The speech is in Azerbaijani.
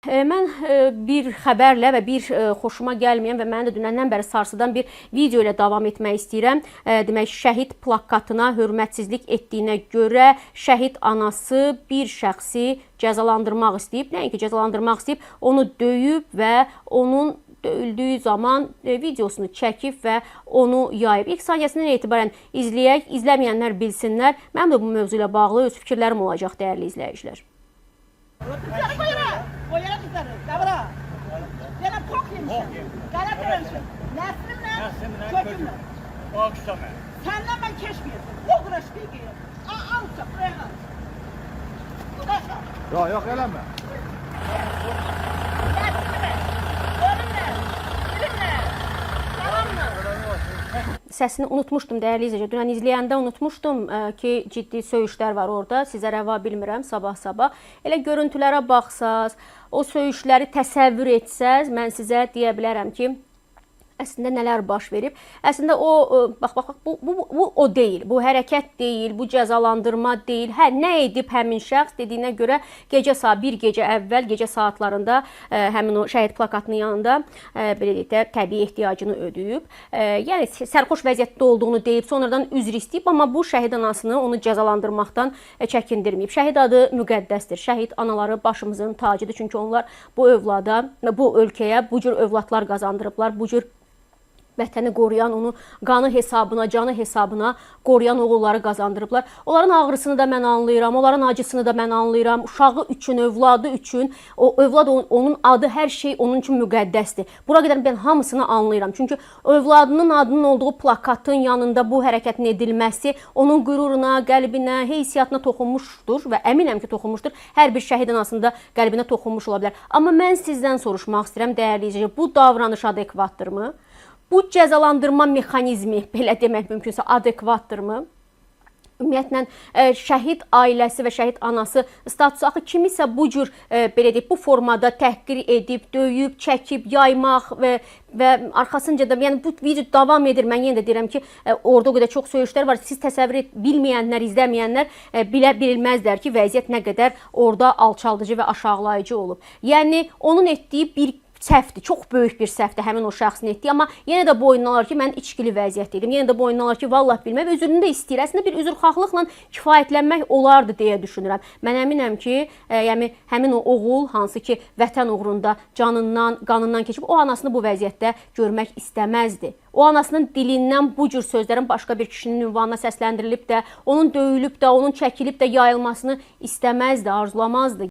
Mən bir xəbərlə və bir xoşuma gəlməyən və məni də dünəndən bəri sarsıdan bir video ilə davam etmək istəyirəm. Demək, şəhid plakatına hörmətsizlik etdiyinə görə şəhid anası bir şəxsi cəzalandırmaq istəyib. Nəinki cəzalandırmaq istəyib, onu döyüb və onun döyüldüyü zaman videosunu çəkib və onu yayıb. İlk saniyəsindən etibarən izləyək, izləməyənlər bilsinlər. Mənim də bu mövzu ilə bağlı öz fikirlərim olacaq, dəyərli izləyicilər. Koyara kızları, davra. Yana tok yemişim. Kara kırmışım. Neslimle, kökümle. Bağışlama. Senden ben keşmiyorum. O uğraş bilgiyi. Alça, buraya al. Uğraşma. Yok eleme. Neslimle, ölümle, bilimle, yalanla. Səsini unutmuşdum, dəyərli izləyicilər. Dünən izləyəndə unutmuşdum ki, ciddi söyüşlər var orada. Sizə rəva bilmirəm sabah-sabah. Elə görüntülərə baxsaz, o söyüşləri təsəvvür etsəz, mən sizə deyə bilərəm ki, əslində nələr baş verib. Əslində o, bax, bu o deyil, bu hərəkət deyil, bu cəzalandırma deyil. Hə, nə edib həmin şəxs dediyinə görə bir gecə əvvəl, gecə saatlarında həmin o şəhid plakatının yanında belə deyək də təbii ehtiyacını ödəyib. Yəni sərxoş vəziyyətdə olduğunu deyib, sonradan üzr istəyib, amma bu şəhid anasını onu cəzalandırmaqdan çəkindirməyib. Şəhid adı müqəddəsdir. Şəhid anaları başımızın tacıdır. Çünki onlar bu övlada, bu ölkəyə bu cür övladlar qazandırıblar, bu cür vətəni qoruyan, onu qanı hesabına, canı hesabına qoruyan oğulları qazandırıblar. Onların ağrısını da mən anlayıram, onların acısını da mən anlayıram. Uşağı üçün, övladı üçün, o övlad onun adı, hər şey onun üçün müqəddəsdir. Bura qədər mən hamısını anlayıram. Çünki övladının adının olduğu plakatın yanında bu hərəkətin edilməsi onun qüruruna, qəlbinə, heysiyyatına toxunmuşdur və əminəm ki, toxunmuşdur. Hər bir şəhid anasında qəlbinə toxunmuş ola bilər. Amma mən sizdən soruşmaq istəyirəm, dəyərli izləyicilər, bu davranış adekvatdırmı? Bu cəzalandırma mexanizmi, belə demək mümkünsə, adekvatdırmı? Ümumiyyətlə, şəhid ailəsi və şəhid anası statusu axı kimisə bu cür, belə deyək, bu formada təhqir edib, döyüb, çəkib, yaymaq və arxasınca da, yəni bu video davam edir. Mən yenə də deyirəm ki, orada o qədər çox söyüşlər var. Siz təsəvvür bilməyənlər, izləməyənlər bilməzlər ki, vəziyyət nə qədər orada alçaldıcı və aşağılayıcı olub. Yəni, onun etdiyi bir səhvdir, çox böyük bir səhvdir həmin o şəxsin etdiyi, amma yenə də boynuna alır ki, mən içkili vəziyyətdəydim. Yenə də boynuna alır ki, vallah bilməm, özrünü də istəyir. Əslində bir üzrxahlılıqla kifayətlənmək olardı deyə düşünürəm. Mən əminəm ki, yəni həmin o oğul, hansı ki, vətən uğrunda canından, qanından keçib, o anasını bu vəziyyətdə görmək istəməzdi. O anasının dilindən bu cür sözlərin başqa bir kişinin ünvanına səsləndirilib də, onun döyülüb də, onun çəkilib də yayılmasını istəməzdi, arzulamazdı.